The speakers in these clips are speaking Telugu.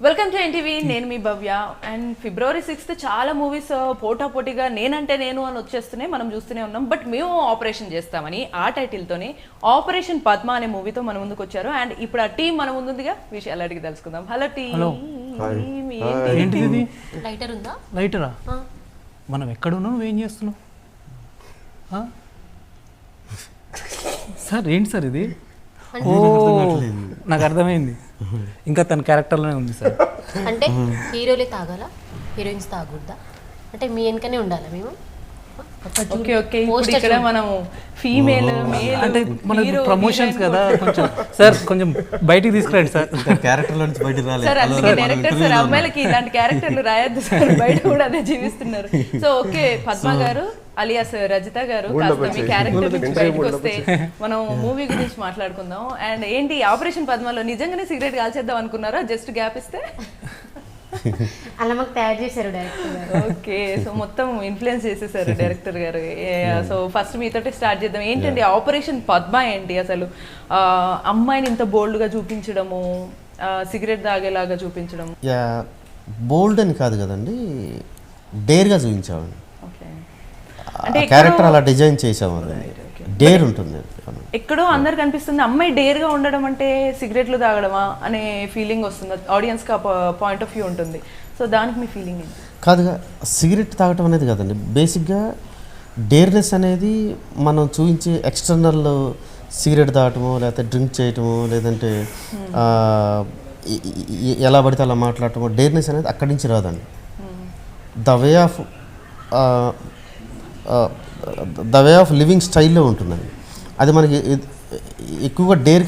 Welcome to NTV. నేను మీ భవ్య. అండ్ February 6th చాలా మూవీస్ పోటాపోటీగా నేనంటే నేను అని వచ్చేస్తున్నాయి, మనం చూస్తూనే ఉన్నాం. బట్ మేము ఆపరేషన్ చేస్తామని ఆ టైటిల్తోనే ఆపరేషన్ పద్మ అనే మూవీతో మన ముందుకు వచ్చారు. అండ్ ఇప్పుడు ఆ టీం మన ముందుందిగా, విషయాలు అడిగి తెలుసుకుందాం. Hello team. లైటర్ ఉందా? లైటరా? మనం ఎక్కడున్నావు, నువ్వేం చేస్తున్నావు సార్? ఏంటి సార్ ఇది? ఓ నాకు అర్థమైంది, ఇంకా తన క్యారెక్టర్లోనే ఉంది సార్. అంటే హీరోలే తాగాల, హీరోయిన్స్ తాగకూడదా? అంటే మీ వెనకనే ఉండాలా మేము? ఓకే ఓకే, ఇప్పుడు ఇక్కడ మనము ఫీమేల్ మేల్ అంటే మన ప్రమోషన్స్ కదా, కొంచెం సార్ కొంచెం బయటికి తీసుకురండి సార్. క్యారెక్టర్లో నుంచి బయటికి రాలేదు సార్. అందుకే డైరెక్టర్ సార్ అమ్మాయిలకి ఇలాంటి క్యారెక్టర్లు రాయొద్దు సార్, బయట కూడా అదే జీవిస్తున్నారు. సో ఓకే, పద్మ గారు అలియాస్ రజిత గారు, కాస్త మీ క్యారెక్టర్ నుంచి బయటకు వస్తే మనం మూవీ గురించి మాట్లాడుకుందాం. అండ్ ఏంటి ఆపరేషన్ పద్మలో నిజంగానే సిగరెట్ కాల్చేద్దాం అనుకున్నారా? జస్ట్ గ్యాప్ ఇస్తే అలా మాకు తయారు చేశారు డైరెక్టర్ గారు. ఓకే, సో మొత్తం ఇన్ఫ్లుయెన్స్ చేసేసారు డైరెక్టర్ గారు. సో ఫస్ట్ మీతోటి స్టార్ట్ చేద్దాం. ఏంటండి ఆపరేషన్ పద్మ ఏంటి అసలు? అమ్మాయిని ఇంత బోల్డ్ గా చూపించడము, సిగరెట్ తాగేలాగా చూపించడం. బోల్డ్ అని కాదు కదండి, డేర్గా చూపించామండి. అంటే క్యారెక్టర్ అలా డిజైన్ చేసాము, డేర్ ఉంటుంది. ఎక్కడో అందరికి అనిపిస్తుంది అమ్మాయి డేర్ గా ఉండడం అంటే సిగరెట్లు తాగడమా అనే ఫీలింగ్ వస్తుంది ఆడియన్స్ కి, పాయింట్ ఆఫ్ వ్యూ ఉంటుంది. సో దానికి మీ ఫీలింగ్ ఏంటి? కాదుగా, సిగరెట్ తాగటం అనేది కదండి, బేసిక్గా డేర్నెస్ అనేది మనం చూపించే ఎక్స్టర్నల్ సిగరెట్ తాగటమో, లేకపోతే డ్రింక్ చేయటమో, లేదంటే ఎలా పడితే అలా మాట్లాడటమో, డేర్నెస్ అనేది అక్కడి నుంచి రాదండి. ద వే ఆఫ్ లివింగ్ స్టైల్లో ఉంటుందండి. అది మనకి ఎక్కువగా డేర్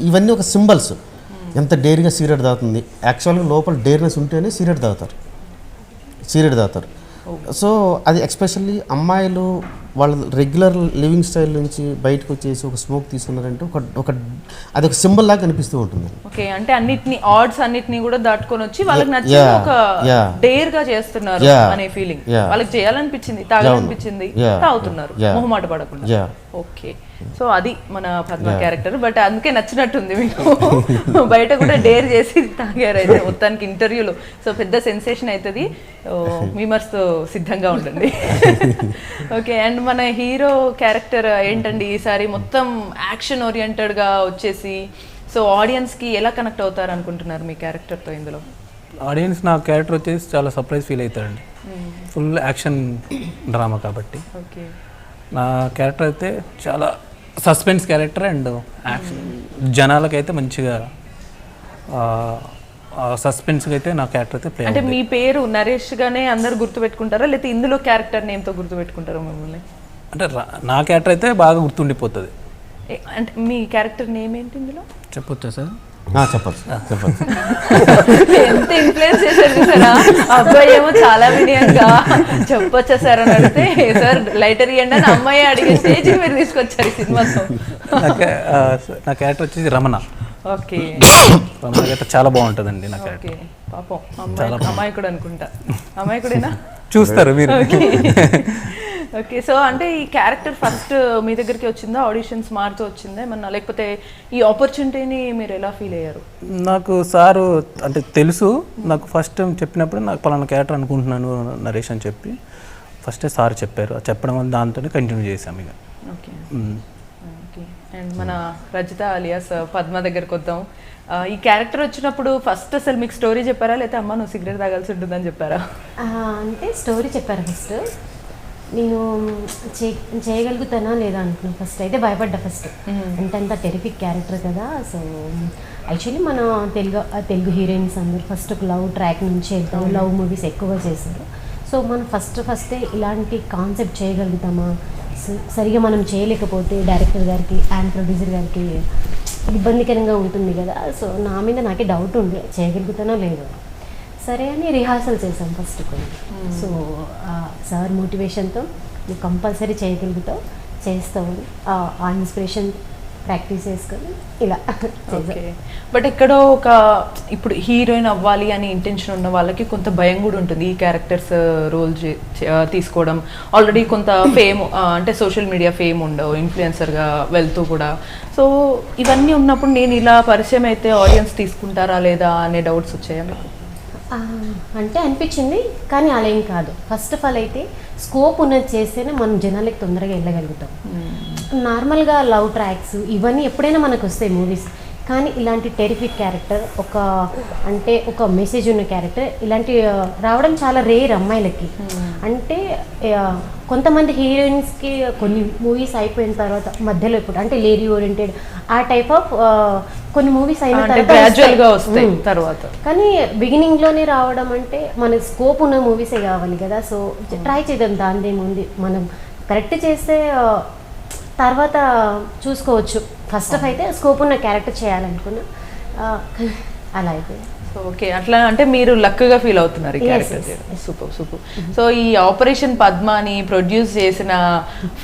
ఇవన్నీ ఒక సింబల్స్. ఎంత డేర్గా సిగరెట్ తాగుతుంది, యాక్చువల్గా లోపల డేర్నెస్ ఉంటేనే సిగరెట్ తాగుతారు. సో అది ఎస్పెషల్లీ అమ్మాయిలు వాళ్ళ రెగ్యులర్ లివింగ్ స్టైల్ నుంచి బయటకు వచ్చేసి ఒక స్మోక్ తీసుకున్నారంటే అది ఒక సింబల్ లాగా కనిపిస్తూ ఉంటుంది. ఓకే, అంటే అన్నిటిని ఆర్డ్స్ అన్నిటిని కూడా దాటుకొని వచ్చి వాళ్ళకి నచ్చిన ఒక డేర్ గా చేస్తున్నారు అనే ఫీలింగ్. వాళ్ళకి చేయాలనిపించింది, తాగాలనిపించింది, తాగుతున్నారు మొహమాట పడకుండా. ఓకే, సో అది మన పద్మ క్యారెక్టర్. బట్ అందుకే నచ్చినట్టుంది మీకు, బయట కూడా డేర్ చేసి తాగారు అయితే మొత్తానికి ఇంటర్వ్యూలో. సో పెద్ద సెన్సేషన్ అవుతుంది, మీమర్స్తో సిద్ధంగా ఉండండి. ఓకే, అండ్ మన హీరో క్యారెక్టర్ ఏంటండి ఈసారి మొత్తం యాక్షన్ ఓరియంటెడ్గా వచ్చేసి, సో ఆడియన్స్కి ఎలా కనెక్ట్ అవుతారు అనుకుంటున్నారు మీ క్యారెక్టర్తో ఇందులో? ఆడియన్స్ నా క్యారెక్టర్ వచ్చేసి చాలా సర్ప్రైజ్ ఫీల్ అవుతారండి, ఫుల్ యాక్షన్ డ్రామా కాబట్టి. ఓకే, నా క్యారెక్టర్ అయితే చాలా సస్పెన్స్ క్యారెక్టర్ అండ్ యాక్షన్. జనాలకైతే మంచిగా సస్పెన్స్గా అయితే నా క్యారెక్టర్ అయితే ప్లే. అంటే మీ పేరు నరేష్ గానే అందరు గుర్తుపెట్టుకుంటారా, లేకపోతే ఇందులో క్యారెక్టర్ నేమ్తో గుర్తుపెట్టుకుంటారా మిమ్మల్ని? అంటే నా క్యారెక్టర్ అయితే బాగా గుర్తుండిపోతుంది. అంటే మీ క్యారెక్టర్ నేమ్ ఏంటి ఇందులో చెప్పొచ్చా సార్? చెప్పచ్చు. ఎంత ఇన్ఫ్లుయెన్స్ చేశారు సార్. అబ్బాయి ఏమో చాలా వినయంగా చెప్పొచ్చా సార్ అని అడిగితే, సార్ లైటర్ ఇవ్వండి అని అమ్మాయి అడిగే స్టేజ్ మీరు తీసుకొచ్చారు ఈ సినిమాతో. నా క్యారెక్టర్ వచ్చేసి రమణ. ఓకే, రమణ క్యారెక్టర్ చాలా బాగుంటుందండి నా క్యారెక్టర్. పాపం అమ్మాయికుడు అనుకుంటా, అమ్మాయికుడేనా? చూస్తారు మీరు. ఓకే, సో అంటే ఈ క్యారెక్టర్ ఫస్ట్ మీ దగ్గరికి వచ్చిందా, ఆడిషన్స్ మారుతూ వచ్చిందా ఏమన్నా, లేకపోతే ఈ ఆపర్చునిటీని మీరు ఎలా ఫీల్ అయ్యారు? నాకు సారు అంటే తెలుసు, నాకు ఫస్ట్ టైం చెప్పినప్పుడు నాకు పలానా క్యారెక్టర్ అనుకుంటున్నాను నరేష్ అని చెప్పి ఫస్టే సార్ చెప్పారు. చెప్పడం వల్ల దాంతోనే కంటిన్యూ చేసాం ఇక. ఓకే ఓకే, అండ్ మన రజిత అలియాస్ పద్మ దగ్గరకు వద్దాం. ఈ క్యారెక్టర్ వచ్చినప్పుడు ఫస్ట్ అసలు మీకు స్టోరీ చెప్పారా, లేకపోతే అమ్మ నువ్వు సిగరెట్ తాగాల్సి ఉంటుందని చెప్పారా? అంటే స్టోరీ చెప్పారు ఫస్ట్. నేను చేయగలుగుతానా లేదా అనుకున్నాను. ఫస్ట్ అయితే భయపడ్డా ఫస్ట్, అంటే అంత టెరిఫిక్ క్యారెక్టర్ కదా. సో యాక్చువల్లీ మన తెలుగు హీరోయిన్స్ అందరూ ఫస్ట్ ఒక లవ్ ట్రాక్ నుంచి వెళ్తారు, లవ్ మూవీస్ ఎక్కువగా చేస్తారు. సో మనం ఫస్టే ఇలాంటి కాన్సెప్ట్ చేయగలుగుతామా, సరిగా మనం చేయలేకపోతే డైరెక్టర్ గారికి అండ్ ప్రొడ్యూసర్ గారికి ఇబ్బందికరంగా ఉంటుంది కదా. సో నా మీద నాకే డౌట్ ఉండే చేయగలుగుతానో లేదో. సరే అని రిహార్సల్ చేసాం ఫస్ట్ కొన్ని. సో సార్ మోటివేషన్తో నువ్వు కంపల్సరీ చేయగలుగుతావు, చేస్తావు, ఆ ఇన్స్పిరేషన్ ప్రాక్టీస్ చేసుకొని ఇలా ఓకే. బట్ ఎక్కడో ఒక ఇప్పుడు హీరోయిన్ అవ్వాలి అని ఇంటెన్షన్ ఉన్న వాళ్ళకి కొంత భయం కూడా ఉంటుంది ఈ క్యారెక్టర్స్ రోల్ తీసుకోవడం. ఆల్రెడీ కొంత ఫేమ్ అంటే సోషల్ మీడియా ఫేమ్ ఉండవు, ఇన్ఫ్లుయెన్సర్గా వెళ్తూ కూడా. సో ఇవన్నీ ఉన్నప్పుడు నేను ఇలా పరిచయం అయితే ఆడియన్స్ తీసుకుంటారా లేదా అనే డౌట్స్ వచ్చాయా మీకు? అంటే అనిపించింది, కానీ అలా ఏం కాదు. ఫస్ట్ ఆఫ్ ఆల్ అయితే స్కోప్ ఉన్నది చేస్తేనే మనం జనాలకి తొందరగా వెళ్ళగలుగుతాం. నార్మల్గా లవ్ ట్రాక్స్ ఇవన్నీ ఎప్పుడైనా మనకు వస్తాయి మూవీస్, కానీ ఇలాంటి టెరిఫిక్ క్యారెక్టర్, ఒక మెసేజ్ ఉన్న క్యారెక్టర్ ఇలాంటి రావడం చాలా రేర్ అమ్మాయిలకి. అంటే కొంతమంది హీరోయిన్స్కి కొన్ని మూవీస్ అయిపోయిన తర్వాత మధ్యలో ఇప్పుడు అంటే లేడీ ఓరియంటెడ్ ఆ టైప్ ఆఫ్ కొన్ని మూవీస్ అయిన తర్వాత, కానీ బిగినింగ్లోనే రావడం అంటే మనకి స్కోప్ ఉన్న మూవీసే కావాలి కదా. సో ట్రై చేద్దాం, దానిదేముంది. మనం కరెక్ట్ చేస్తే తర్వాత చూసుకోవచ్చు. ఫస్ట్ ఆఫ్ అయితే స్కోప్ ఉన్న క్యారెక్టర్ చేయాలనుకున్నా, అలా అయిపోయింది. ఓకే, అట్లా అంటే మీరు లక్గా ఫీల్ అవుతున్నారు ఈ క్యారెక్టర్. Super super. సో ఈ ఆపరేషన్ పద్మాని ప్రొడ్యూస్ చేసిన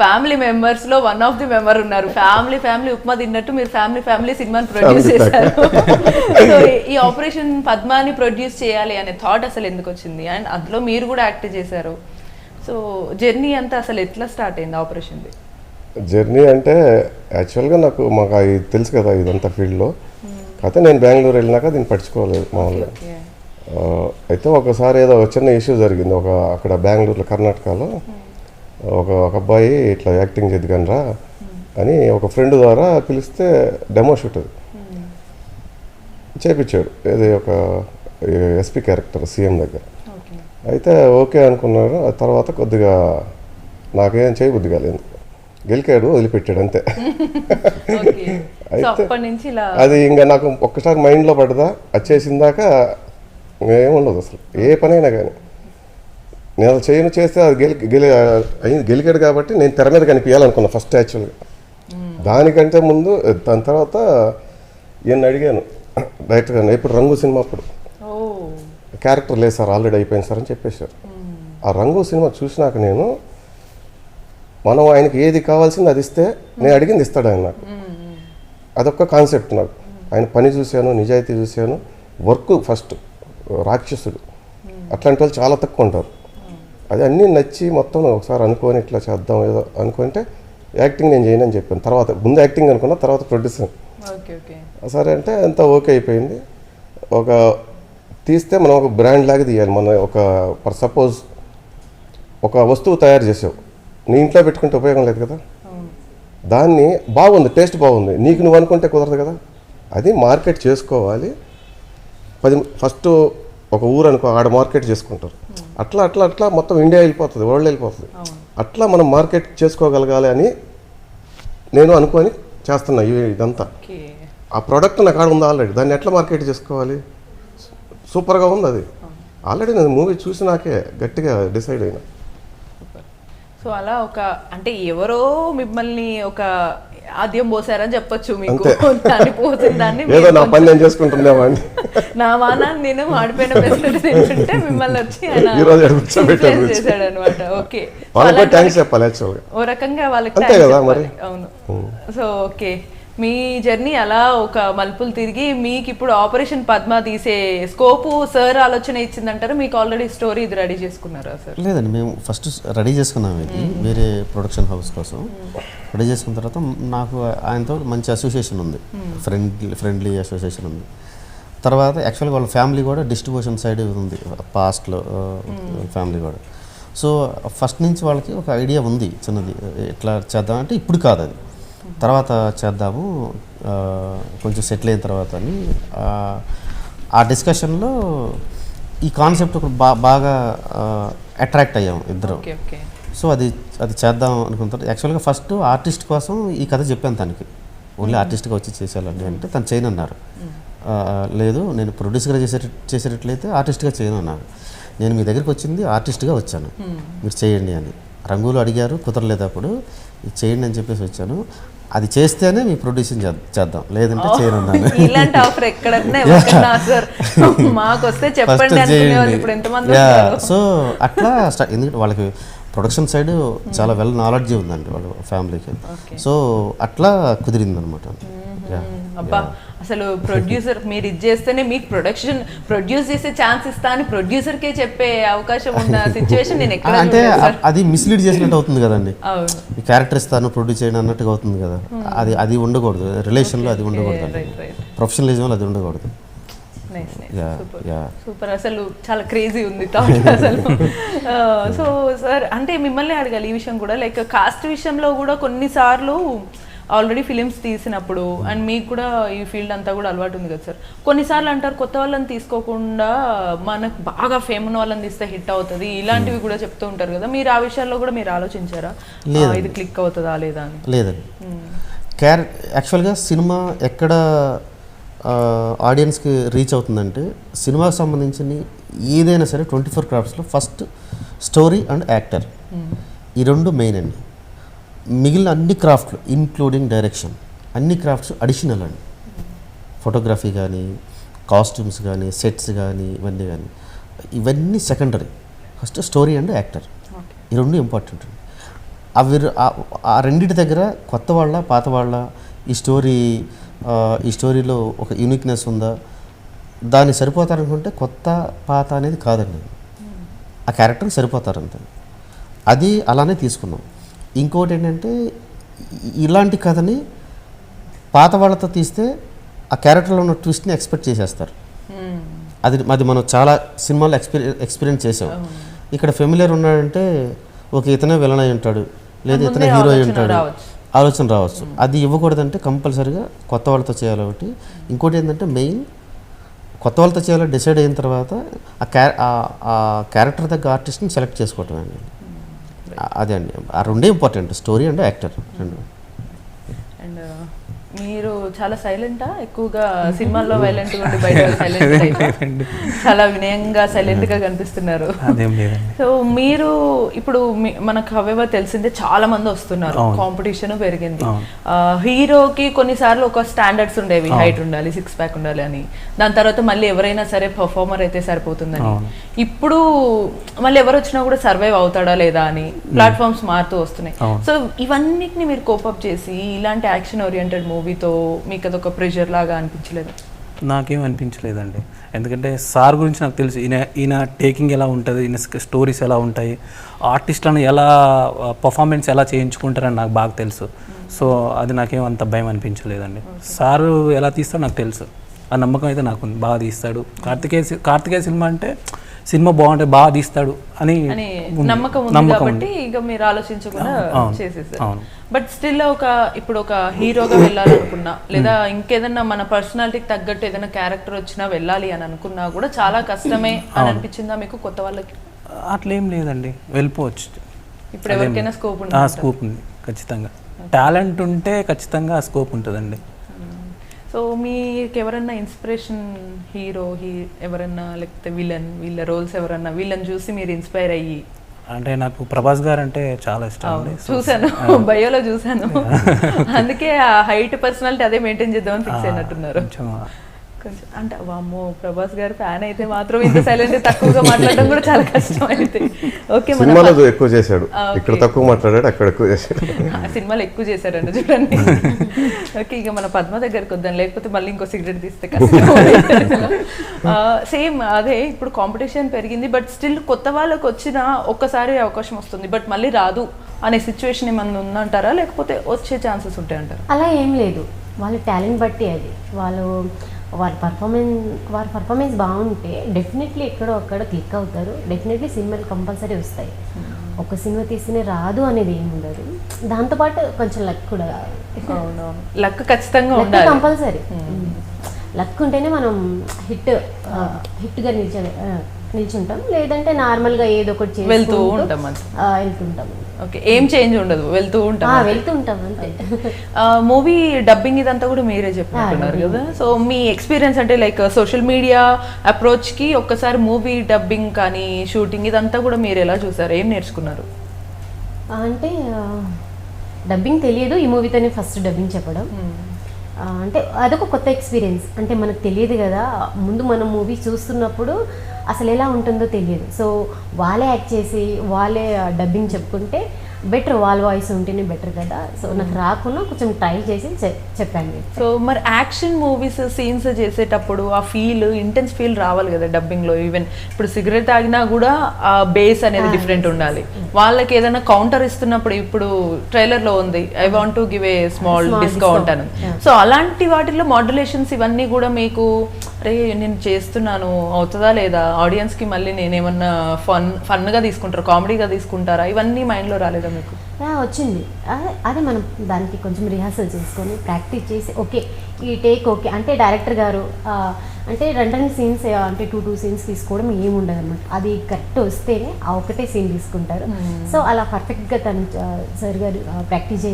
ఫ్యామిలీ మెంబర్స్ లో వన్ ఆఫ్ ది మెంబర్ ఉన్నారు. ఫ్యామిలీ ఉప్మా తిన్నట్టు మీరు ఫ్యామిలీ సినిమాని ప్రొడ్యూస్ చేశారు. సో ఈ ఆపరేషన్ పద్మాని ప్రొడ్యూస్ చేయాలి అనే థాట్ అసలు ఎందుకు వచ్చింది? అండ్ అందులో మీరు కూడా యాక్ట్ చేశారు. సో జర్నీ అంతా అసలు ఎట్లా స్టార్ట్ అయింది ఆపరేషన్ది? జర్నీ అంటే యాక్చువల్గా మాకు ఇది తెలుసు కదా ఇదంతా ఫీల్డ్లో. అయితే నేను బెంగళూరు వెళ్ళినాక దీన్ని పట్టించుకోలేదు మామూలుగా. అయితే ఒకసారి ఏదో చిన్న ఇష్యూ జరిగింది అక్కడ బెంగళూరులో, కర్ణాటకలో. ఒక అబ్బాయి ఇట్లా యాక్టింగ్ చేద్దుకనరా అని ఒక ఫ్రెండ్ ద్వారా పిలిస్తే డెమో షూట్ అది చేపించాడు. ఇది ఒక ఎస్పీ క్యారెక్టర్ సీఎం దగ్గర. అయితే ఓకే అనుకున్నారు. ఆ తర్వాత కొద్దిగా నాకేం చేయబుద్ధి కాలేదు, గెలికాడు, వదిలిపెట్టాడు అంతే. అయితే అది ఇంకా నాకు ఒక్కసారి మైండ్లో పడ్డదా, అది చేసిందాక ఏముండదు అసలు ఏ పనైనా కానీ. నేను చేయను చేస్తే అది గెలికాడు కాబట్టి నేను తెర మీద కనిపించాలనుకున్నా ఫస్ట్ యాక్చువల్గా. దానికంటే ముందు దాని తర్వాత ఈయన అడిగాను డైరెక్ట్గా, ఇప్పుడు రంగు సినిమా అప్పుడు క్యారెక్టర్ లేదు సార్, ఆల్రెడీ అయిపోయింది సార్ అని చెప్పేశారు. ఆ రంగు సినిమా చూసినాక మనం ఆయనకి ఏది కావాల్సింది అది ఇస్తే నేను అడిగింది ఇస్తాడు ఆయన నాకు. అదొక్క కాన్సెప్ట్ నాకు. ఆయన పని చూశాను, నిజాయితీ చూశాను, వర్క్ ఫస్ట్. రాక్షసుడు అట్లాంటి వాళ్ళు చాలా తక్కువ ఉంటారు. అది అన్నీ నచ్చి మొత్తం ఒకసారి అనుకొని ఇట్లా చేద్దాం ఏదో అనుకుంటే యాక్టింగ్ నేను చేయను అని చెప్పాను. తర్వాత ముందు యాక్టింగ్ అనుకున్నా, తర్వాత ప్రొడ్యూసర్. సరే అంటే అంతా ఓకే అయిపోయింది. తీస్తే మనం ఒక బ్రాండ్ లాగా తీయాలి. మన ఫర్ సపోజ్ ఒక వస్తువు తయారు చేసావు, నీ ఇంట్లో పెట్టుకుంటే ఉపయోగం లేదు కదా. దాన్ని బాగుంది, టేస్ట్ బాగుంది, నీకు నువ్వు అనుకుంటే కుదరదు కదా. అది మార్కెట్ చేసుకోవాలి. ఫస్ట్ ఒక ఊరు అనుకో, ఆడ మార్కెట్ చేసుకుంటారు. అట్లా అట్లా అట్లా మొత్తం ఇండియా వెళ్ళిపోతుంది, వరల్డ్ వెళ్ళిపోతుంది. అట్లా మనం మార్కెట్ చేసుకోగలగాలి అని నేను అనుకొని చేస్తున్నా ఇదంతా. ఆ ప్రోడక్ట్ నాకు ఆడ ఉంది ఆల్రెడీ, దాన్ని ఎట్లా మార్కెట్ చేసుకోవాలి. సూపర్గా ఉంది అది. ఆల్రెడీ నేను మూవీ చూసి నాకే గట్టిగా డిసైడ్ అయినా. సో అలా అంటే ఎవరో మిమ్మల్ని ఆద్యం పోసారని చెప్పొచ్చు మీకు. దాన్ని పోసిన దాన్ని ఏదో నా పని నేను చేసుకుంటున్నామండి, నా మానాన్ని నేను మాడిపోయిన పెసరట్టు తింటుంటే మిమ్మల్ని వచ్చి చేశాడు అనమాట. ఓకే, ఓ రకంగా వాళ్ళకి అవును. సో ఓకే, మీ జర్నీ అలా ఒక మలుపులు తిరిగి మీకు ఇప్పుడు ఆపరేషన్ పద్మ తీసే స్కోపు సార్ ఆలోచన ఇచ్చిందంటారు. మీకు ఆల్రెడీ స్టోరీ ఇది రెడీ చేసుకున్నారా సార్? లేదండి, మేము ఫస్ట్ రెడీ చేసుకున్నాం. ఇది వేరే ప్రొడక్షన్ హౌస్ కోసం రెడీ చేసుకున్న తర్వాత నాకు ఆయనతో మంచి అసోసియేషన్ ఉంది, ఫ్రెండ్లీ అసోసియేషన్ ఉంది. తర్వాత యాక్చువల్గా వాళ్ళ ఫ్యామిలీ కూడా డిస్ట్రిబ్యూషన్ సైడ్ ఉంది, పాస్ట్లో ఫ్యామిలీ కూడా. సో ఫస్ట్ నుంచి వాళ్ళకి ఒక ఐడియా ఉంది చిన్నది, ఎట్లా చేద్దామంటే ఇప్పుడు కాదు, అది తర్వాత చేద్దాము కొంచెం సెటిల్ అయిన తర్వాత అని. ఆ డిస్కషన్లో ఈ కాన్సెప్ట్ బాగా అట్రాక్ట్ అయ్యాము ఇద్దరం. సో అది చేద్దాం అనుకుంటారు. యాక్చువల్గా ఫస్ట్ ఆర్టిస్ట్ కోసం ఈ కథ చెప్పాను తనకి, ఓన్లీ ఆర్టిస్ట్గా వచ్చి చేసేయాలండి అంటే తను చేయను అన్నారు. లేదు, నేను ప్రొడ్యూసర్గా చేసేటట్లయితే ఆర్టిస్ట్గా చేయను అన్నారు. నేను మీ దగ్గరికి వచ్చింది ఆర్టిస్ట్గా వచ్చాను, మీరు చేయండి అని. రంగులు అడిగారు, కుదరలేదు. అప్పుడు ఇది చేయండి అని చెప్పేసి వచ్చాను. అది చేస్తేనే మీ ప్రొడ్యూసింగ్ చేద్దాం, లేదంటే చేయనున్నాను. ఇలాంటి ఆఫర్ ఎక్కడన్నా మాకు వస్తే చెప్పండి. సో అట్లా ఎందుకంటే వాళ్ళకి ప్రొడక్షన్ సైడ్ చాలా వెల్ నాలెడ్జ్ ఉందండి వాళ్ళ ఫ్యామిలీకి. సో అట్లా కుదిరింది అనమాట. అబ్బా అసలు ప్రొడ్యూసర్ మీరు ఇది చేస్తేనే మీకు ప్రొడ్యూస్ చేసే ఛాన్స్ ఇస్తా అని ప్రొడ్యూసర్కే చెప్పే అవకాశం ఉన్న సిచ్యువేషన్ నేను ఎక్కడ అంటే అది మిస్లీడ్ చేసినట్టు అవుతుంది కదండి. అవును. ఈ క్యారెక్టర్ ఇస్తాను ప్రొడ్యూస్ చేయడం అన్నట్టుగా అవుతుంది కదా. అది ఉండకూడదు, రిలేషన్లో అది ఉండకూడదు, ప్రొఫెషనలిజంలో అది ఉండకూడదు. సూపర్, అసలు చాలా క్రేజీ ఉంది థాట్ అసలు. సో సార్ అంటే మిమ్మల్ని అడగాలి ఈ విషయం కూడా, లైక్ కాస్ట్ విషయంలో కూడా కొన్నిసార్లు ఆల్రెడీ ఫిలిమ్స్ తీసినప్పుడు అండ్ మీకు కూడా ఈ ఫీల్డ్ అంతా కూడా అలవాటు ఉంది కదా సార్, కొన్నిసార్లు అంటారు కొత్త వాళ్ళని తీసుకోకుండా మనకు బాగా ఫేమ్ ఉన్న వాళ్ళని తీస్తే హిట్ అవుతుంది, ఇలాంటివి కూడా చెప్తూ ఉంటారు కదా. మీరు ఆ విషయాల్లో కూడా మీరు ఆలోచించారా ఇది క్లిక్ అవుతుందా లేదా అని? లేదండి. యాక్చువల్గా సినిమా ఎక్కడ ఆడియన్స్కి రీచ్ అవుతుందంటే, సినిమాకి సంబంధించిన ఏదైనా సరే 24 క్రాఫ్ట్స్లో ఫస్ట్ స్టోరీ అండ్ యాక్టర్, ఈ రెండు మెయిన్ అండి. మిగిలిన అన్ని క్రాఫ్ట్లు ఇంక్లూడింగ్ డైరెక్షన్, అన్ని క్రాఫ్ట్స్ అడిషనల్ అండి. ఫోటోగ్రఫీ కానీ, కాస్ట్యూమ్స్ కానీ, సెట్స్ కానీ, ఇవన్నీ secondary. First story and actor, ఈ రెండు ఇంపార్టెంట్ అండి. ఆ రెండింటి దగ్గర కొత్త వాళ్ళ పాత వాళ్ళ ఈ స్టోరీలో ఒక యూనిక్నెస్ ఉందా, దాన్ని సరిపోతారనుకుంటే కొత్త పాత అనేది కాదండి, ఆ క్యారెక్టర్కి సరిపోతారంతే. అది అలానే తీసుకున్నాం. ఇంకోటి ఏంటంటే, ఇలాంటి కథని పాత వాళ్ళతో తీస్తే ఆ క్యారెక్టర్లో ఉన్న ట్విస్ట్ని ఎక్స్పెక్ట్ చేసేస్తారు. అది మనం చాలా సినిమాలు ఎక్స్పీరియన్స్ చేసాం. ఇక్కడ ఫెమిలియర్ ఉన్నాడంటే ఓకే ఇతనే విలన్ అయి ఉంటాడు, లేదా ఇతనే హీరో అయి ఉంటాడు, ఆలోచన రావచ్చు. అది ఇవ్వకూడదంటే కంపల్సరీగా కొత్త వాళ్ళతో చేయాలి ఒకటి. ఇంకోటి ఏంటంటే మెయిన్ కొత్త వాళ్ళతో చేయాలో డిసైడ్ అయిన తర్వాత ఆ క్యారెక్టర్ తగ్గ ఆర్టిస్ట్ని సెలెక్ట్ చేసుకోవటం అండి. అదే అండి, ఆ రెండే ఇంపార్టెంట్, స్టోరీ అండ్ యాక్టర్ రెండు. అండ్ మీరు చాలా సైలెంటా? ఎక్కువగా సినిమాల్లో వైలెంట్గా ఉండి బయట సైలెంట్, చాలా వినయంగా సైలెంట్గా కనిపిస్తున్నారు. సో మీరు ఇప్పుడు మనకు హవేవా తెలిసిందే చాలా మంది వస్తున్నారు, కాంపిటీషన్ పెరిగింది. హీరోకి కొన్నిసార్లు ఒక స్టాండర్డ్స్ ఉండేవి, హైట్ ఉండాలి, 6 ప్యాక్ ఉండాలి అని. దాని తర్వాత మళ్ళీ ఎవరైనా సరే పర్ఫార్మర్ అయితే సరిపోతుందని. ఇప్పుడు మళ్ళీ ఎవరు వచ్చినా కూడా సర్వైవ్ అవుతాడా లేదా అని ప్లాట్ఫామ్స్ మారుతూ వస్తున్నాయి. సో ఇవన్నిటిని మీరు కోపప్ చేసి ఇలాంటి యాక్షన్ ఓరియంటెడ్ మూవీతో మీకు అదొక ప్రెషర్ లాగా అనిపించలేదు? నాకేం అనిపించలేదండి, ఎందుకంటే సార్ గురించి నాకు తెలుసు. ఈయన టేకింగ్ ఎలా ఉంటుంది, ఈయన స్టోరీస్ ఎలా ఉంటాయి, ఆర్టిస్ట్లను ఎలా పర్ఫార్మెన్స్ ఎలా చేయించుకుంటారని నాకు బాగా తెలుసు. సో అది నాకేం అంత భయం అనిపించలేదండి. సారు ఎలా తీస్తాడో నాకు తెలుసు, ఆ నమ్మకం అయితే నాకు ఉంది, బాగా తీస్తాడు. కార్తికేయ సినిమా అంటే సినిమా బాగుంటే బాగా తీస్తాడు అని నమ్మకం ఉంది కాబట్టి ఇక మీరు ఆలోచించకుండా చేసేసారు. బట్ స్టిల్ ఇప్పుడు ఒక హీరోగా వెళ్ళాలనుకున్నా, లేదా ఇంకేదన్నా మన పర్సనాలిటీకి తగ్గట్టు ఏదైనా క్యారెక్టర్ వచ్చినా వెళ్ళాలి అని అనుకున్నా కూడా చాలా కష్టమే అని అనిపించిందా మీకు కొత్త వాళ్ళకి? అట్లేం లేదండి, వెళ్ళిపోవచ్చు. ఇప్పుడు ఎవరికైనా స్కోప్ ఉంది? స్కోప్ ఉంది ఖచ్చితంగా, టాలెంట్ ఉంటే ఖచ్చితంగా ఆ స్కోప్ ఉంటుందండి. సో మీకు ఎవరన్నా ఇన్స్పిరేషన్ హీరో ఎవరన్నా, లేకపోతే వీళ్ళ రోల్స్ ఎవరన్నా, వీళ్ళని చూసి మీరు ఇన్స్పైర్ అయ్యి? అంటే నాకు ప్రభాస్ గారు అంటే చాలా ఇష్టం అండి. చూసాను, బయోలో చూసాను, అందుకే ఆ హైట్ పర్సనాలిటీ అదే మెయింటైన్ చేద్దామని ఫిక్స్ అయినట్టున్నారు. కొంచెం అంటే వామ్మో ప్రభాస్ గారు ఫ్యాన్ అయితే మాత్రం ఇంత సైలెంట్ తక్కువగా మాట్లాడడం కూడా చాలా కష్టం. అయితే ఓకే, సినిమాలో ఎక్కువ చేశాడు, ఇక్కడ తక్కువ మాట్లాడాడు, అక్కడ ఎక్కువ చేశాడు. సినిమాలు ఎక్కువ చేశారండి చూడండి. ఓకే, ఇక మన పద్మ దగ్గరకు వద్దాం, లేకపోతే మళ్ళీ ఇంకో సిగరెట్ తీస్తే కష్టం. సేమ్ అదే, ఇప్పుడు కాంపిటీషన్ పెరిగింది, బట్ స్టిల్ కొత్త వాళ్ళకి వచ్చిన ఒక్కసారి అవకాశం వస్తుంది, బట్ మళ్ళీ రాదు అనే సిచ్యువేషన్ ఏమన్నా ఉందంటారా, లేకపోతే వచ్చే ఛాన్సెస్ ఉంటాయంటారా? అలా ఏం లేదు, వాళ్ళ టాలెంట్ బట్టి అది. వారి పర్ఫార్మెన్స్ బాగుంటే డెఫినెట్లీ ఎక్కడో అక్కడ క్లిక్ అవుతారు, డెఫినెట్లీ సినిమాలు కంపల్సరీ వస్తాయి. ఒక సినిమా తీస్తేనే రాదు అనేది ఏమి ఉండదు, దాంతోపాటు కొంచెం లక్ కూడా కావాలి. లక్ ఖచ్చితంగా ఉండాలి, కంపల్సరీ. లక్ ఉంటేనే మనం హిట్గా నిల్చుంటాం, లేదంటే నార్మల్గా ఏదో ఒకటి వెళ్తుంటాం. ఓకే, ఏం చేంజ్ ఉండదు, వెళ్తుంటాం అంతే. మూవీ డబ్బింగ్ ఇదంతా కూడా మీరే చెప్పుకుంటున్నారు కదా, సో మీ ఎక్స్పీరియన్స్ అంటే లైక్ సోషల్ మీడియా అప్రోచ్కి ఒక్కసారి మూవీ డబ్బింగ్ కానీ షూటింగ్ ఇదంతా కూడా మీరు ఎలా చూసారు, ఏం నేర్చుకున్నారు? అంటే డబ్బింగ్ తెలియదు, ఈ మూవీతోనే ఫస్ట్ డబ్బింగ్ చెప్పడం. అంటే అదొక కొత్త ఎక్స్పీరియన్స్. అంటే మనకు తెలియదు కదా, ముందు మనం మూవీ చూస్తున్నప్పుడు అసలు ఎలా ఉంటుందో తెలియదు. సో వాళ్ళే యాక్ట్ చేసి వాళ్ళే డబ్బింగ్ చెప్పుకుంటే బెటర్, వాళ్ళ వాయిస్ ఉంటేనే బెటర్ కదా. సో నాకు రాకుండా కొంచెం ట్రై చేసి చెప్పాను. సో మరి యాక్షన్ మూవీస్ సీన్స్ చేసేటప్పుడు ఆ ఫీల్, ఇంటెన్స్ ఫీల్ రావాలి కదా డబ్బింగ్లో. ఈవెన్ ఇప్పుడు సిగరెట్ తాగినా కూడా ఆ బేస్ అనేది డిఫరెంట్ ఉండాలి. వాళ్ళకి ఏదైనా కౌంటర్ ఇస్తున్నప్పుడు, ఇప్పుడు ట్రైలర్లో ఉంది I want to give a small discount అని. సో అలాంటి వాటిల్లో మాడ్యులేషన్స్ ఇవన్నీ కూడా మీకు అరే నేను చేస్తున్నాను అవుతుందా లేదా, ఆడియన్స్కి మళ్ళీ నేనేమన్నా ఫన్గా తీసుకుంటారా, కామెడీగా తీసుకుంటారా, ఇవన్నీ మైండ్లో రాలేదా మీకు? వచ్చింది. అదే మనం దానికి కొంచెం రిహార్సల్ చేసుకొని ప్రాక్టీస్ చేసి ఓకే ఈ టేక్ ఓకే అంటే డైరెక్టర్ గారు అంటే రెండు సీన్స్ అంటే టూ సీన్స్ తీసుకోవడం ఏముండదు అనమాట. అది కరెక్ట్ వస్తేనే ఆ ఒకటే సీన్ తీసుకుంటారు. సో అలా పర్ఫెక్ట్గా తను సార్ గారు ప్రాక్టీస్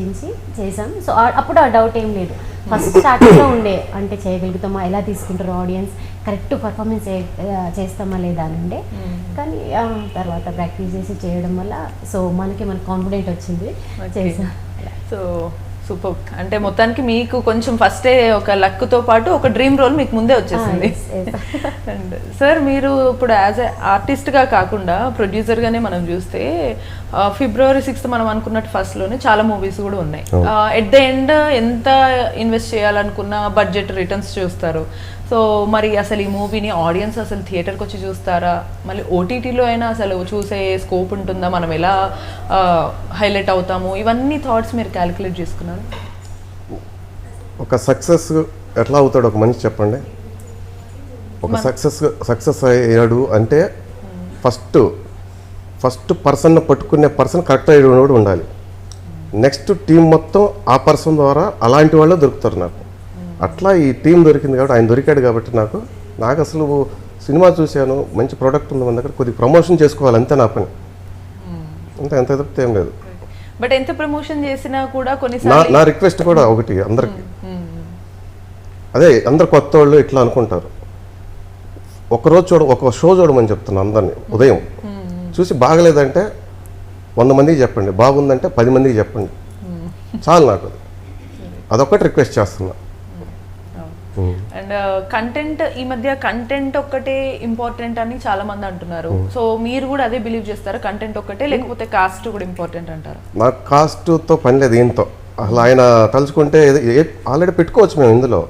చేసాం. సో అప్పుడు ఆ డౌట్ ఏం లేదు. ఫస్ట్ స్టార్టింగ్లో ఉండే అంటే చేయగలుగుతామా, ఎలా తీసుకుంటారు ఆడియన్స్, కరెక్ట్ పర్ఫార్మెన్స్ చేస్తామా లేదా అని ఉండే. కానీ తర్వాత ప్రాక్టీస్ చేసి చేయడం వల్ల సో మనకి కాన్ఫిడెంట్ వచ్చింది, చేసాం. So super. అంటే మొత్తానికి మీకు కొంచెం ఫస్టే ఒక లక్తో పాటు ఒక డ్రీమ్ రోల్ మీకు ముందే వచ్చేసింది. అండ్ సార్ మీరు ఇప్పుడు యాజ్ ఎ ఆర్టిస్ట్గా కాకుండా ప్రొడ్యూసర్గానే మనం చూస్తే February 6th మనం అనుకున్నట్టు ఫస్ట్లోనే చాలా మూవీస్ కూడా ఉన్నాయి. ఎట్ ద ఎండ్ ఎంత ఇన్వెస్ట్ చేయాలనుకున్న బడ్జెట్ రిటర్న్స్ చూస్తారు. సో మరి అసలు ఈ మూవీని ఆడియన్స్ అసలు థియేటర్కి వచ్చి చూస్తారా, మళ్ళీ ఓటీటీలో అయినా అసలు చూసే స్కోప్ ఉంటుందా, మనం ఎలా హైలైట్ అవుతాము, ఇవన్నీ థాట్స్ మీరు క్యాలిక్యులేట్ చేసుకున్నారు? ఒక సక్సెస్ ఎట్లా అవుతాడు ఒక మనిషి చెప్పండి. ఒక సక్సెస్ అయ్యాడు అంటే ఫస్ట్ పర్సన్ పట్టుకునే పర్సన్ కరెక్ట్ అయ్యేవాడు ఉండాలి. నెక్స్ట్ టీం మొత్తం ఆ పర్సన్ ద్వారా అలాంటి వాళ్ళు దొరుకుతారు నాకు. అట్లా ఈ టీం దొరికింది కాబట్టి, ఆయన దొరికాడు కాబట్టి నాకు అసలు సినిమా చూశాను, మంచి ప్రోడక్ట్ ఉంది మన దగ్గర, కొద్దిగా ప్రమోషన్ చేసుకోవాలి అంతే నా పని, అంతే. ఎంత తప్పితే ఏం లేదు. బట్ ఎంత ప్రమోషన్ చేసినా కూడా కొన్నిసార్లు నా రిక్వెస్ట్ కూడా ఒకటి అందరికి, అదే అందరు కొత్త వాళ్ళు ఇట్లా అనుకుంటారు, ఒక షో చూడమని చెప్తున్నాను అందరినీ. ఉదయం చూసి బాగలేదంటే 100 మందికి చెప్పండి, బాగుందంటే 10 మందికి చెప్పండి, చాలు. నాకు అదొక్కటి రిక్వెస్ట్ చేస్తున్నా. అండ్ కంటెంట్, ఈ మధ్య కంటెంట్ ఒక్కటే ఇంపార్టెంట్ అని చాలా మంది అంటున్నారు. సో మీరు కూడా అదే బిలీవ్ చేస్తారా, కంటెంట్ ఒక్కటే లేకపోతే కాస్ట్ కూడా ఇంపార్టెంట్ అంటారా? నాకు కాస్ట్తో పని లేదు దీంతో. అసలు ఆయన తలుచుకుంటే ఆల్రెడీ పెట్టుకోవచ్చు మేము ఇందులో,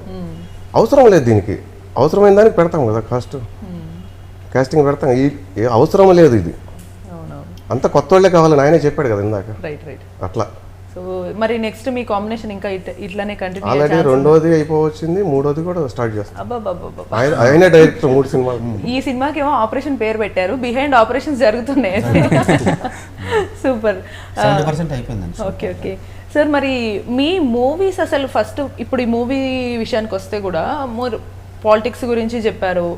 అవసరం లేదు దీనికి. అవసరమైన దానికి పెడతాం కదా కాస్టింగ్ పెడతాం, అవసరం లేదు ఇది. అంత కొత్త వాళ్ళే కావాలని ఆయనే చెప్పాడు కదా ఇందాక. రైట్ అట్లా. సో మరి నెక్స్ట్ మీ కాంబినేషన్ ఇంకా ఇట్లానే కంటిన్యూ? ఆల్రెడీ 2వది అయిపోవచ్చింది, 3వది కూడా స్టార్ట్ చేస్తాం. ఆయనే డైరెక్టర్ 3 సినిమాలు. ఈ సినిమాకి ఏమో ఆపరేషన్ పేరు పెట్టారు, బిహైండ్ ఆపరేషన్స్ జరుగుతున్నాయి. సూపర్. 70% అయిపోయిందండి. ఓకే సార్, మరి మీ మూవీస్ అసలు ఫస్ట్ ఇప్పుడు ఈ మూవీ విషయానికి వస్తే కూడా పాలిటిక్స్ గురించి చెప్పారు,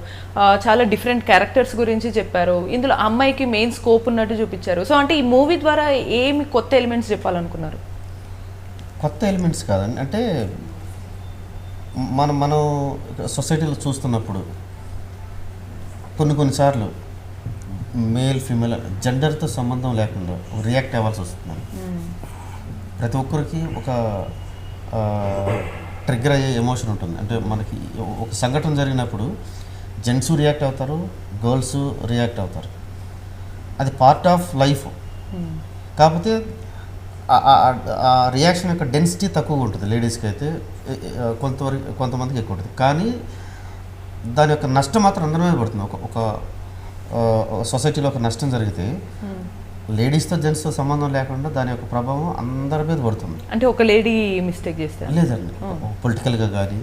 చాలా డిఫరెంట్ క్యారెక్టర్స్ గురించి చెప్పారు, ఇందులో అమ్మాయికి మెయిన్ స్కోప్ ఉన్నట్టు చూపించారు. సో అంటే ఈ మూవీ ద్వారా ఏమి కొత్త ఎలిమెంట్స్ చెప్పాలనుకున్నారు? కొత్త ఎలిమెంట్స్ కాదండి, అంటే మనం సొసైటీలో చూస్తున్నప్పుడు కొన్నిసార్లు మేల్ ఫీమేల్ జెండర్తో సంబంధం లేకుండా రియాక్ట్ అవ్వాల్సి వస్తుంది. ప్రతి ఒక్కరికి ఒక ట్రిగ్గర్ అయ్యే ఎమోషన్ ఉంటుంది. అంటే మనకి ఒక సంఘటన జరిగినప్పుడు జెంట్స్ రియాక్ట్ అవుతారు, గర్ల్స్ రియాక్ట్ అవుతారు, అది పార్ట్ ఆఫ్ లైఫ్. కాకపోతే ఆ రియాక్షన్ యొక్క డెన్సిటీ తక్కువగా ఉంటుంది లేడీస్కి అయితే, కొంతమందికి ఎక్కువ ఉంటుంది. కానీ దాని యొక్క నష్టం మాత్రం అందరమే పడుతుంది. ఒక సొసైటీలో ఒక నష్టం జరిగితే లేడీస్తో జెంట్స్తో సంబంధం లేకుండా దాని యొక్క ప్రభావం అందరి మీద పడుతుంది. అంటే ఒక లేడీ మిస్టేక్ చేస్తే లేదండి, పొలిటికల్గా కానీ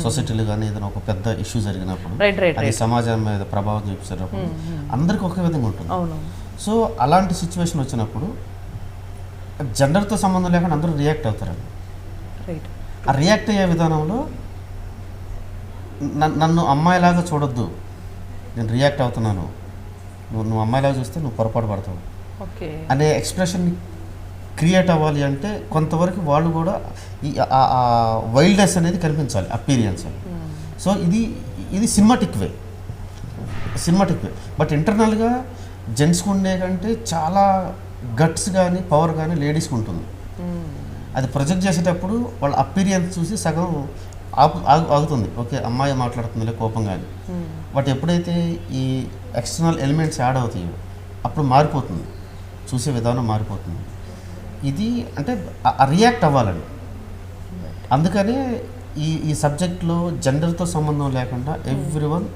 సొసైటీలో కానీ ఏదైనా ఒక పెద్ద ఇష్యూ జరిగినప్పుడు అది సమాజం మీద ప్రభావం చూపించేటప్పుడు అందరికి ఒకే విధంగా ఉంటుంది. సో అలాంటి సిచ్యువేషన్ వచ్చినప్పుడు జెండర్తో సంబంధం లేకుండా అందరూ రియాక్ట్ అవుతారండి. ఆ రియాక్ట్ అయ్యే విధానంలో నన్ను అమ్మాయిలాగా చూడొద్దు, నేను రియాక్ట్ అవుతున్నాను, నువ్వు అమ్మాయిలాగా చూస్తే నువ్వు పొరపాటు పడతావు అనే ఎక్స్ప్రెషన్ క్రియేట్ అవ్వాలి అంటే కొంతవరకు వాళ్ళు కూడా ఈ వైల్డ్నెస్ అనేది కనిపించాలి, అపీరియన్స్ అని. సో ఇది సినిమాటిక్ వే. బట్ ఇంటర్నల్గా జెంట్స్కి ఉండే కంటే చాలా గట్స్ కానీ పవర్ కానీ లేడీస్కి ఉంటుంది. అది ప్రొజెక్ట్ చేసేటప్పుడు వాళ్ళ అపీరియన్స్ చూసి సగం ఆగుతుంది. ఓకే, అమ్మాయి మాట్లాడుతుందిలే కోపం కానీ. బట్ ఎప్పుడైతే ఈ ఎక్స్టర్నల్ ఎలిమెంట్స్ యాడ్ అవుతాయో అప్పుడు మారిపోతుంది, చూసే విధానం మారిపోతుంది. ఇది అంటే రియాక్ట్ అవ్వాలండి. అందుకనే ఈ సబ్జెక్ట్లో జెండర్తో సంబంధం లేకుండా ఎవ్రీవన్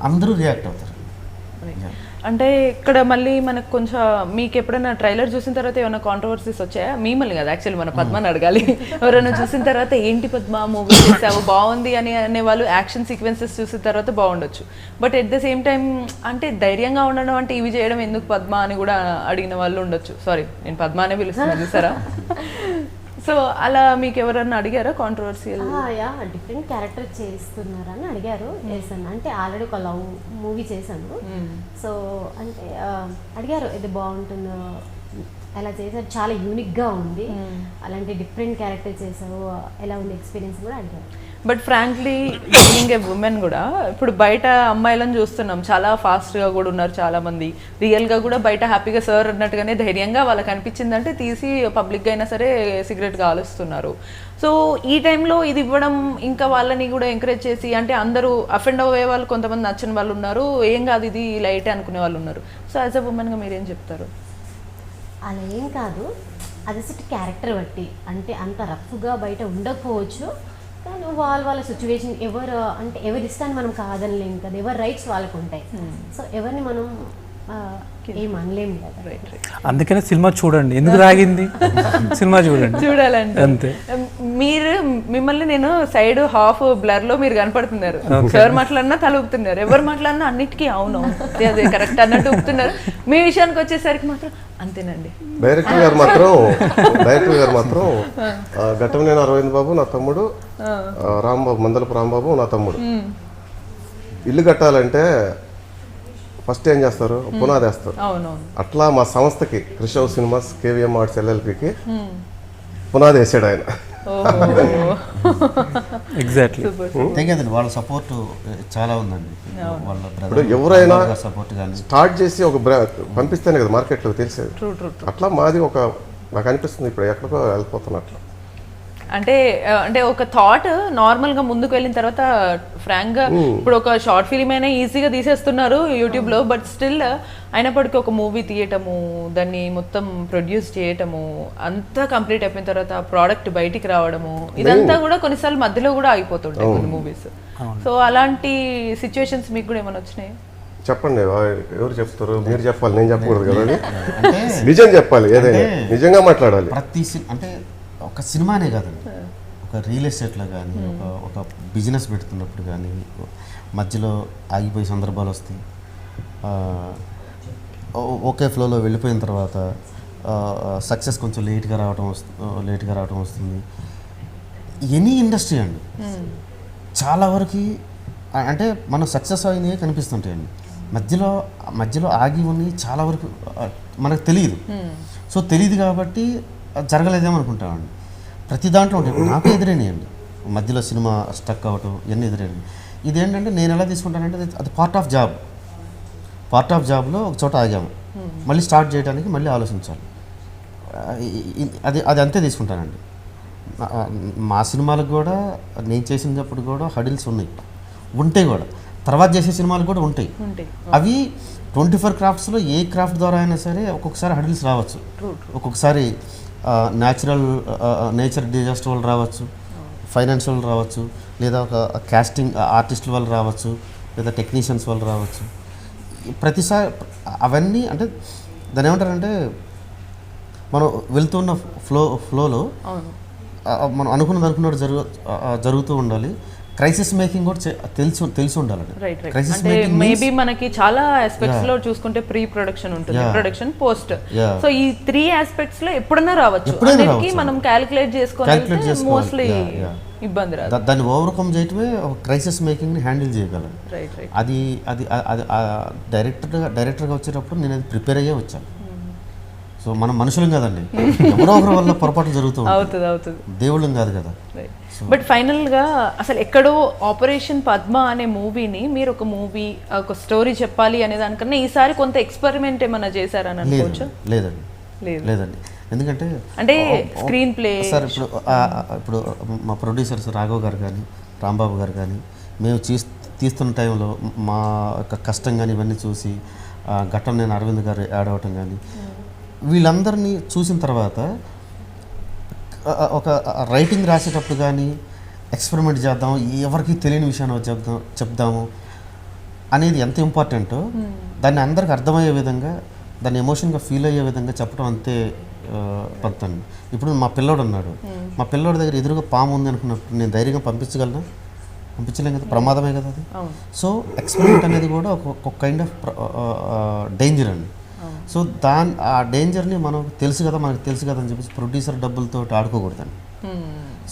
అందరూ రియాక్ట్ అవుతారు. అంటే ఇక్కడ మళ్ళీ మనకు కొంచెం మీకు ఎప్పుడైనా ట్రైలర్ చూసిన తర్వాత ఏమైనా కాంట్రవర్సీస్ వచ్చాయా? మిమ్మల్ని కదా యాక్చువల్లీ మన పద్మని అడగాలి. ఎవరైనా చూసిన తర్వాత ఏంటి పద్మ మూవీ చేసావు బాగుంది అని అనేవాళ్ళు, యాక్షన్ సీక్వెన్సెస్ చూసిన తర్వాత బాగుండొచ్చు, but at the same time అంటే ధైర్యంగా ఉండడం అంటే ఇవి చేయడం ఎందుకు పద్మ అని కూడా అడిగిన వాళ్ళు ఉండొచ్చు. సారీ, నేను పద్మ అనే పిలుస్తున్నాను చూసారా. సో అలా మీకు ఎవరన్నా అడిగారా కాంట్రవర్సియల్? యా, డిఫరెంట్ క్యారెక్టర్ చేస్తున్నారని అడిగారు. చేశాను అంటే ఆల్రెడీ ఒక లవ్ మూవీ చేశాను. సో అంటే అడిగారు ఇది బాగుంటుందో, ఎలా చేశారు, చాలా యూనిక్గా ఉంది, అలాంటి డిఫరెంట్ క్యారెక్టర్ చేసావు, ఎలా ఉంది ఎక్స్పీరియన్స్ కూడా అడిగారు. But frankly being a women కూడా ఇప్పుడు బయట అమ్మాయిలను చూస్తున్నాం, చాలా ఫాస్ట్గా కూడా ఉన్నారు చాలామంది, రియల్గా కూడా బయట హ్యాపీగా సార్ అన్నట్టుగానే ధైర్యంగా వాళ్ళకి అనిపించిందంటే తీసి పబ్లిక్గా అయినా సరే సిగరెట్ కాలుస్తున్నారు. సో ఈ టైంలో ఇది ఇవ్వడం ఇంకా వాళ్ళని కూడా ఎంకరేజ్ చేసి, అంటే అందరూ అఫెండ్ అయ్యే వాళ్ళు కొంతమంది నచ్చని వాళ్ళు ఉన్నారు, ఏం కాదు ఇది లైటే అనుకునే వాళ్ళు ఉన్నారు. సో యాజ్ అ ఉమెన్గా మీరేం చెప్తారు? అలా ఏం కాదు, అది సెట్ క్యారెక్టర్ బట్టి, అంటే అంత రఫ్గా బయట ఉండకపోవచ్చు, కానీ వాళ్ళ సిచ్యువేషన్ ఎవరు అంటే ఎవరి ఇష్టాన్ని మనం కాదనలేము కదా, ఎవరి రైట్స్ వాళ్ళకు ఉంటాయి. సో ఎవరిని మనం ఏం అనలేము కదా. అందుకనే సినిమా చూడండి, ఎందుకు రాగింది సినిమా చూడండి, చూడాలంటే అంతే. మీరు మిమ్మల్ని నేను సైడ్ హాఫ్ బ్లర్ లో మీరు కనపడుతున్నారు, సార్ మాట్లాడినా తల ఊపుతున్నారు, ఎవరు మాట్లాడినా అన్నిటికీ అవును అదే కరెక్ట్ అన్నట్టు ఊపుతున్నారు. మీ విషయానికి వచ్చేసరికి మాత్రం అంతేనండి. డైరెక్టర్ గారు మాత్రం ఘట్టమనేని అరవింద్ బాబు నా తమ్ముడు, రాంబాబు మందలపు రాంబాబు నా తమ్ముడు. ఇల్లు కట్టాలంటే ఫస్ట్ ఏం చేస్తారు, పునాది వేస్తారు. అట్లా మా సంస్థకి క్రిషవ్ సినిమాస్ కేవీఎం ఆర్ట్స్ ఎల్ఎల్పికి పునాది వేసాడు ఆయన. ఎగ్జాక్ట్లీ తెగదండి, వాళ్ళ సపోర్ట్ చాలా ఉందండి. వాళ్ళ ఇప్పుడు ఎవరైనా సపోర్ట్ కానీ స్టార్ట్ చేసి ఒక పంపిస్తేనే కదా మార్కెట్లో తెలిసేది. అట్లా మాది ఒక నాకు అనిపిస్తుంది ఇప్పుడు ఎక్కడికో వెళ్ళిపోతున్నట్లు. అంటే ఒక థాట్ నార్మల్గా ముందుకు వెళ్ళిన తర్వాత ఫ్రాంక్గా ఇప్పుడు ఒక షార్ట్ ఫిలిం అయినా ఈజీగా తీసేస్తున్నారు యూట్యూబ్లో, బట్ స్టిల్ అయినప్పటికీ ఒక మూవీ తీయటము, దాన్ని మొత్తం ప్రొడ్యూస్ చేయటము, అంతా కంప్లీట్ అయిపోయిన తర్వాత ప్రోడక్ట్ బయటికి రావడము, ఇదంతా కూడా కొన్నిసార్లు మధ్యలో కూడా ఆగిపోతుంటాయి కొన్ని మూవీస్. సో అలాంటి సిచ్యువేషన్స్ మీకు కూడా ఏమైనా వచ్చినాయి? చెప్పండి, ఎవరు చెప్తారు? మీరు చెప్పాలి, నేను చెప్పకూడదు కదా. నిజం చెప్పాలి, ఏదైనా నిజంగా మాట్లాడాలి. ప్రతి అంటే ఒక సినిమానే కాదండి, ఒక రియల్ ఎస్టేట్లో కానీ ఒక బిజినెస్ పెడుతున్నప్పుడు కానీ మధ్యలో ఆగిపోయే సందర్భాలు వస్తాయి. ఒకే ఫ్లోలో వెళ్ళిపోయిన తర్వాత సక్సెస్ కొంచెం లేట్గా రావటం వస్తుంది. ఎనీ ఇండస్ట్రీ అండి చాలా వరకు అంటే మనం సక్సెస్ అయినవి కనిపిస్తుంటాయండి, మధ్యలో ఆగి ఉన్నాయి చాలా వరకు మనకు తెలియదు. సో తెలియదు కాబట్టి జరగలేదేమో అనుకుంటామండి. ప్రతి దాంట్లో ఉంటాయి, నాకు ఎదురైనాయండి మధ్యలో సినిమా స్టక్ అవ్వటం, ఇవన్నీ ఎదురైనాయి. ఇదేంటంటే నేను ఎలా తీసుకుంటానంటే అది పార్ట్ ఆఫ్ జాబ్లో ఒక చోట ఆగాము, మళ్ళీ స్టార్ట్ చేయడానికి మళ్ళీ ఆలోచించాలి, అది అంతే తీసుకుంటానండి. మా సినిమాలకు కూడా నేను చేసినప్పుడు కూడా హడిల్స్ ఉంటాయి కూడా, తర్వాత చేసే సినిమాలు కూడా ఉంటాయి. అవి 24 క్రాఫ్ట్స్లో ఏ క్రాఫ్ట్ ద్వారా అయినా సరే ఒక్కొక్కసారి హడిల్స్ రావచ్చు, ఒక్కొక్కసారి నేచర్ డిజాస్టర్ వల్ల రావచ్చు, ఫైనాన్షియల్ రావచ్చు, లేదా ఒక కాస్టింగ్ ఆర్టిస్టుల వల్ల రావచ్చు, లేదా టెక్నీషియన్స్ వల్ల రావచ్చు. ప్రతిసారి అవన్నీ అంటే దాని ఏమంటారంటే మనం వెళ్తున్న ఫ్లోలో మనం అనుకున్నది జరుగుతూ ఉండాలి. క్రైసిస్ మేకింగ్ కూడా తెలిసి ఉండాలండి. క్రైసిస్ మేకింగ్ మేబీ మనకి చాలా ఆస్పెక్ట్స్ లో చూసుకుంటే ప్రీ ప్రొడక్షన్ ఉంటుంది, ప్రొడక్షన్, పోస్ట్. సో ఈ 3 ఆస్పెక్ట్స్ లో ఎప్పుడన్నా రావచ్చు, మనం క్యాలిక్యులేట్ చేసుకోవాలి, మోస్ట్లీ ఇబ్బంది రాదు. దాన్ని ఓవర్కమ్ చేయటమే ఒక క్రైసిస్ మేకింగ్ ని హ్యాండిల్ చేయగలం. అది డైరెక్టర్గా వచ్చేటప్పుడు నేను అది ప్రిపేర్ అయ్యే వచ్చాను. సో మనం మనుషులం కదండి, ఎవరో ఒకరి వల్ల పొరపాటు జరుగుతూ అవుతుంది, దేవుళ్ళం కాదు కదా. బట్ ఫైనల్గా అసలు ఎక్కడో ఆపరేషన్ పద్మ అనే మూవీని మీరు ఒక స్టోరీ చెప్పాలి అనే దానికన్నా ఈసారి కొంత ఎక్స్పెరిమెంట్ ఏమన్నా చేశారని అనుకోవచ్చు? లేదండి. ఎందుకంటే అంటే స్క్రీన్ ప్లే సార్ ఇప్పుడు మా ప్రొడ్యూసర్స్ రాఘవ్ గారు కానీ రాంబాబు గారు కానీ మేము తీస్తున్న టైంలో మా యొక్క కష్టం కానీ ఇవన్నీ చూసి ఘట్టం నేను అరవింద్ గారు యాడ్ అవ్వటం కానీ వీళ్ళందరినీ చూసిన తర్వాత ఒక రైటింగ్ రాసేటప్పుడు కానీ ఎక్స్పెరిమెంట్ చేద్దాం, ఎవరికి తెలియని విషయాన్ని చెప్దాము అనేది ఎంత ఇంపార్టెంటో దాన్ని అందరికి అర్థమయ్యే విధంగా, దాన్ని ఎమోషన్గా ఫీల్ అయ్యే విధంగా చెప్పడం అంతే పడుతుంది. ఇప్పుడు మా పిల్లోడు ఉన్నాడు, మా పిల్లోడి దగ్గర ఎదురుగా పాము ఉంది అనుకున్నప్పుడు నేను ధైర్యంగా పంపించగలనా? పంపించలేం కదా, ప్రమాదమే కదా అది. సో ఎక్స్పెరిమెంట్ అనేది కూడా ఒక కైండ్ ఆఫ్ డేంజర్ అండి. సో ఆ డేంజర్ని మనకు తెలుసు కదా అని చెప్పేసి ప్రొడ్యూసర్ డబ్బులతో ఆడుకోకూడదండి.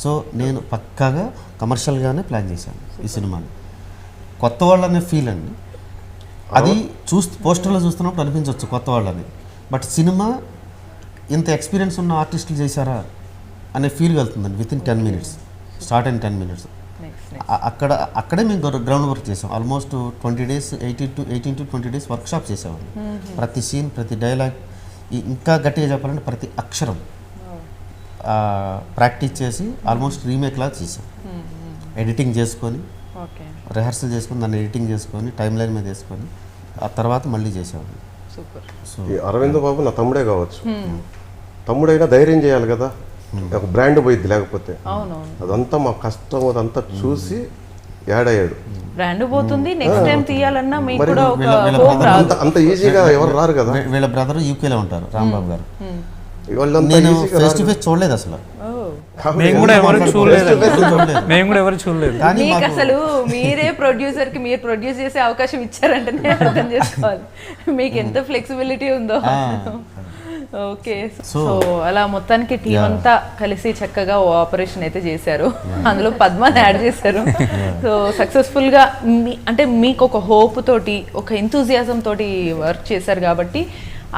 సో నేను పక్కాగా కమర్షియల్గానే ప్లాన్ చేశాను ఈ సినిమాని. కొత్త వాళ్ళనే ఫీల్ అండి, అది పోస్టర్లో చూస్తున్నప్పుడు అనిపించవచ్చు కొత్త వాళ్ళని, బట్ సినిమా ఇంత ఎక్స్పీరియన్స్ ఉన్న ఆర్టిస్టులు చేశారా అనే ఫీల్ వెళ్తుందండి విత్ ఇన్ 10 minutes, స్టార్ట్ అయిన 10 minutes. అక్కడే మేము గ్రౌండ్ వర్క్ చేసాం. Almost 20 days, 18 to 20 days workshop చేసామండి. ప్రతి సీన్, ప్రతి డైలాగ్, ఇంకా గట్టిగా చెప్పాలంటే ప్రతి అక్షరం ప్రాక్టీస్ చేసి ఆల్మోస్ట్ రీమేక్ లాగా చేసాం. ఎడిటింగ్ చేసుకొని, రిహార్సల్ చేసుకొని, దాన్ని ఎడిటింగ్ చేసుకొని, టైం లైన్ మీద వేసుకొని ఆ తర్వాత మళ్ళీ చేసామండి. సో అరవింద్ బాబు నా తమ్ముడే కావచ్చు, తమ్ముడైనా ధైర్యం చేయాలి కదా, ఒక బ్రాండ్ పోయిద్ది లేకపోతే. అదంతా మా కష్టం అదంతా చూసి యాడ్ అయ్యాడు. బ్రాండ్ పోతుంది, నెక్స్ట్ టైం తీయాలన్నా మీకు కూడా ఒక హోప్ రాదు. అంత ఈజీగా ఎవరు రారు కదా. వీళ్ళ బ్రదర్ యూకేలో ఉంటారు, రాంబాబు గారు. నేను ఫేస్ టు ఫేస్ చూడలేదు అసలు, మేము కూడా ఎవరు చూడలేదు. మీకు అసలు మీరే ప్రొడ్యూసర్ కి మీరు ప్రొడ్యూస్ చేసే అవకాశం ఇచ్చారంటేనే అర్థం చేసుకోవాలి మీకు ఎంత ఫ్లెక్సిబిలిటీ ఉందో. ఓకే, సో అలా మొత్తానికి టీం అంతా కలిసి చక్కగా ఓ ఆపరేషన్ అయితే చేశారు, అందులో పద్మాని యాడ్ చేశారు. సో సక్సెస్ఫుల్ గా అంటే మీకు ఒక హోప్ తోటి, ఒక ఎంతూజియాజం తోటి వర్క్ చేశారు కాబట్టి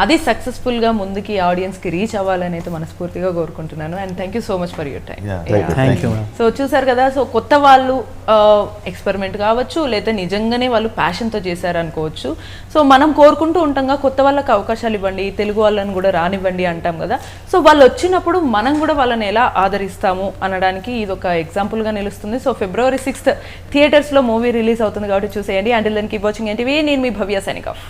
అది సక్సెస్ఫుల్గా ముందుకి ఆడియన్స్కి రీచ్ అవ్వాలని అయితే మనస్ఫూర్తిగా కోరుకుంటున్నాను. And thank you so much for your time. So చూసారు కదా, సో కొత్త వాళ్ళు ఎక్స్పెరిమెంట్ కావచ్చు, లేదా నిజంగానే వాళ్ళు ప్యాషన్తో చేశారు అనుకోవచ్చు. సో మనం కోరుకుంటూ ఉంటాం కొత్త వాళ్ళకి అవకాశాలు ఇవ్వండి, తెలుగు వాళ్ళని కూడా రానివ్వండి అంటాం కదా. సో వాళ్ళు వచ్చినప్పుడు మనం కూడా వాళ్ళని ఎలా ఆదరిస్తాము అనడానికి ఇది ఒక ఎగ్జాంపుల్గా నిలుస్తుంది. సో February 6th థియేటర్స్లో మూవీ రిలీజ్ అవుతుంది కాబట్టి చూసేయండి. Until then keep watching NTV. నేను మీ భవ్య సైనింగ్ ఆఫ్.